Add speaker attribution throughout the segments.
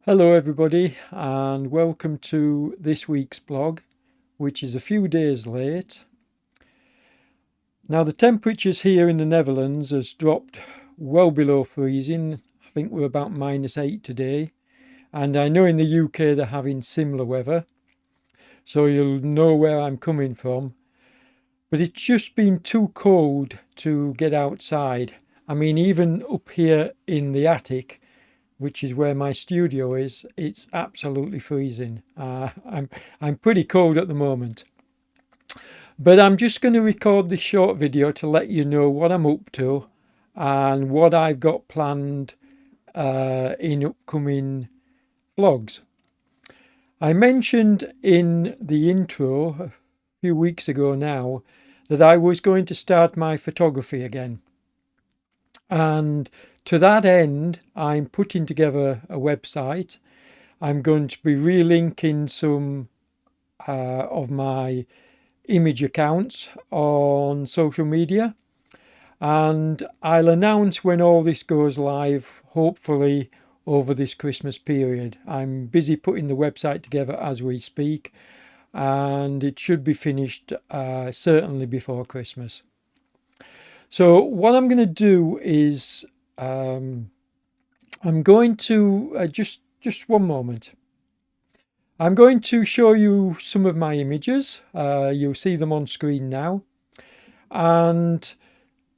Speaker 1: Hello everybody and welcome to this week's blog, which is a few days late. Now the temperatures here in the Netherlands has dropped well below freezing. I think we're about -8 today, and I know in the UK they're having similar weather, so you'll know where I'm coming from. But it's just been too cold to get outside. I mean, even up here in the attic, which is where my studio is, it's absolutely freezing. I'm pretty cold at the moment. But I'm just going to record this short video to let you know what I'm up to and what I've got planned in upcoming vlogs. I mentioned in the intro a few weeks ago now that I was going to start my photography again. And to that end, I'm putting together a website. I'm going to be relinking some of my image accounts on social media, and I'll announce when all this goes live, hopefully over this Christmas period. I'm busy putting the website together as we speak, and it should be finished certainly before Christmas. So what I'm going to do is I'm going to just one moment. I'm going to show you some of my images. You'll see them on screen now. And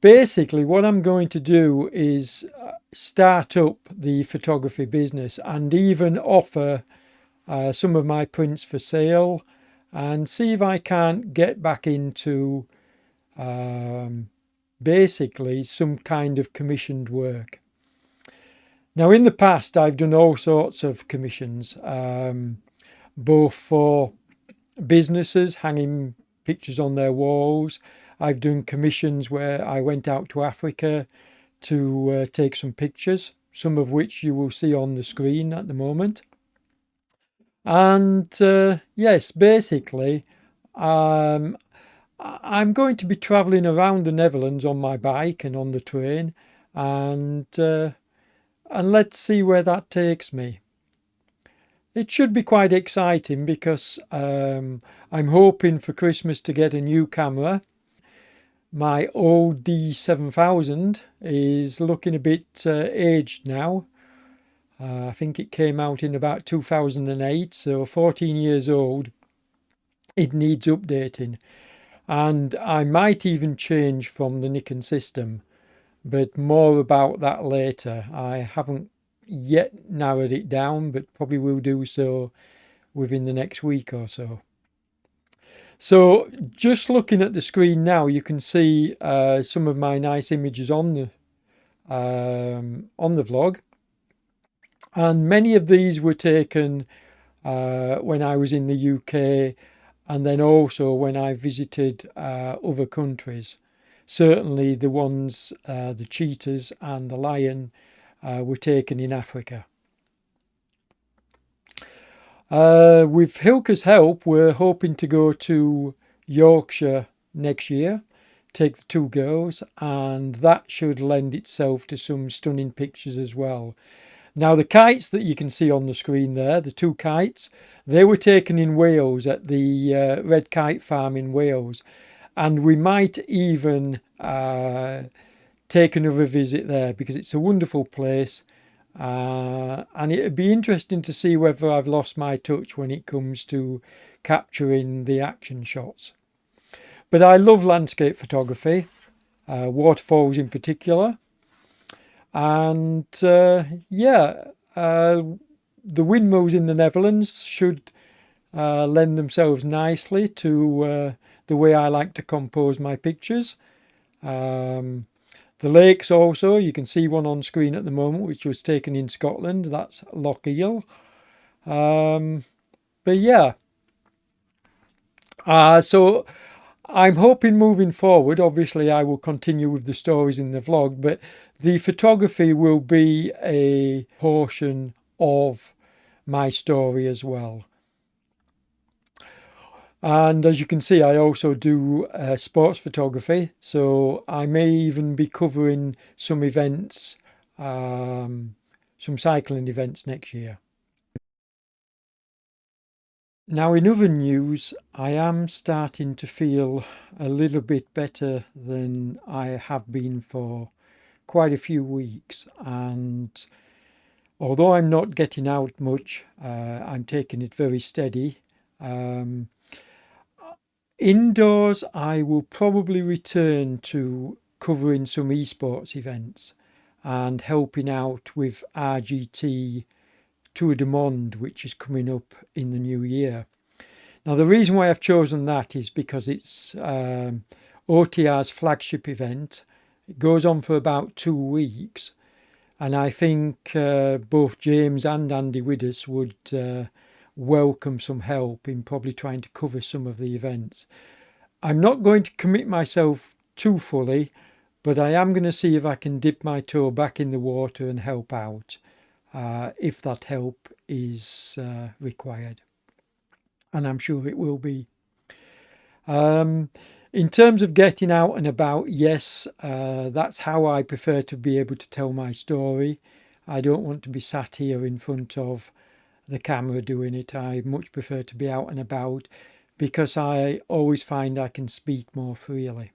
Speaker 1: basically what I'm going to do is start up the photography business and even offer some of my prints for sale and see if I can't get back into basically some kind of commissioned work. Now in the past I've done all sorts of commissions, both for businesses hanging pictures on their walls. I've done commissions where I went out to Africa to take some pictures, some of which you will see on the screen at the moment. And yes, basically I'm going to be traveling around the Netherlands on my bike and on the train, and let's see where that takes me. It should be quite exciting because I'm hoping for Christmas to get a new camera. My old D7000 is looking a bit aged now. I think it came out in about 2008, so 14 years old. It needs updating. And I might even change from the Nikon system, but more about that later. I haven't yet narrowed it down, but probably will do so within the next week or so. So just looking at the screen now, you can see some of my nice images on the vlog, and many of these were taken when I was in the UK, and then also when I visited other countries. Certainly the ones, the cheetahs and the lion, were taken in Africa. With Hilke's help, we're hoping to go to Yorkshire next year, take the two girls, and that should lend itself to some stunning pictures as well. Now the kites that you can see on the screen there, the two kites, they were taken in Wales at the Red Kite Farm in Wales, and we might even take another visit there because it's a wonderful place. And it'd be interesting to see whether I've lost my touch when it comes to capturing the action shots. But I love landscape photography, waterfalls in particular. And yeah, the windmills in the Netherlands should lend themselves nicely to the way I like to compose my pictures. The lakes also, you can see one on screen at the moment, which was taken in Scotland. That's Loch Eel. But yeah, so I'm hoping moving forward, obviously I will continue with the stories in the vlog, but the photography will be a portion of my story as well. And as you can see, I also do sports photography, so I may even be covering some events, some cycling events next year. Now, in other news, I am starting to feel a little bit better than I have been for quite a few weeks, and although I'm not getting out much, I'm taking it very steady. Um, Indoors, I will probably return to covering some esports events and helping out with RGT Tour de Monde, which is coming up in the new year. Now, the reason why I've chosen that is because it's OTR's flagship event. It goes on for about 2 weeks, and I think both James and Andy Widders would welcome some help in probably trying to cover some of the events. I'm not going to commit myself too fully, but I am going to see if I can dip my toe back in the water and help out if that help is required. And I'm sure it will be. In terms of getting out and about, yes, that's how I prefer to be able to tell my story. I don't want to be sat here in front of the camera doing it. I much prefer to be out and about because I always find I can speak more freely.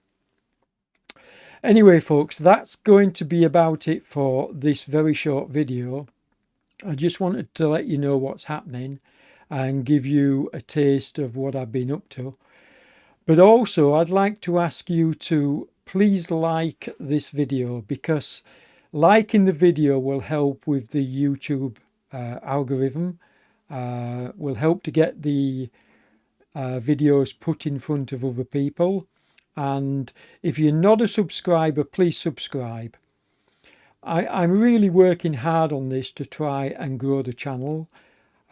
Speaker 1: Anyway, folks, that's going to be about it for this very short video. I just wanted to let you know what's happening and give you a taste of what I've been up to. But also, I'd like to ask you to please like this video, because liking the video will help with the YouTube algorithm, will help to get the videos put in front of other people. And if you're not a subscriber, please subscribe. I'm really working hard on this to try and grow the channel.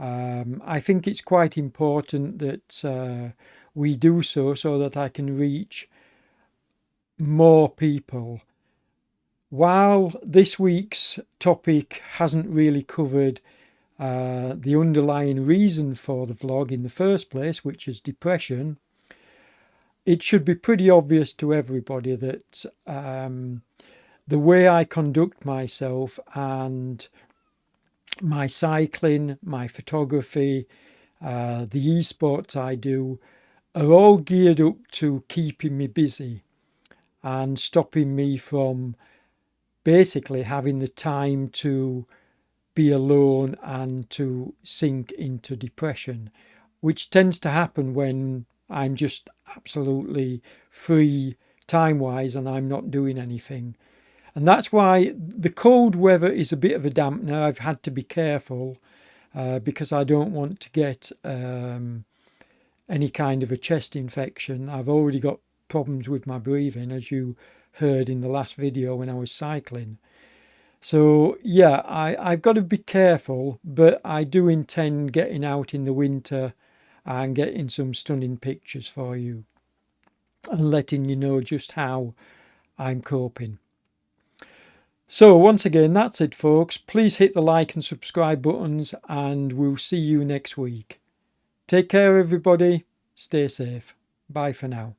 Speaker 1: I think it's quite important that we do so that I can reach more people. While this week's topic hasn't really covered the underlying reason for the vlog in the first place, which is depression, it should be pretty obvious to everybody that the way I conduct myself and my cycling, my photography, the esports I do are all geared up to keeping me busy and stopping me from basically having the time to be alone and to sink into depression, which tends to happen when I'm just absolutely free time-wise and I'm not doing anything. And that's why the cold weather is a bit of a dampener. I've had to be careful because I don't want to get any kind of a chest infection. I've already got problems with my breathing, as you heard in the last video when I was cycling. So yeah, I've got to be careful, but I do intend getting out in the winter and getting some stunning pictures for you and letting you know just how I'm coping. So once again, that's it, folks. Please hit the like and subscribe buttons, and we'll see you next week. Take care, everybody. Stay safe. Bye for now.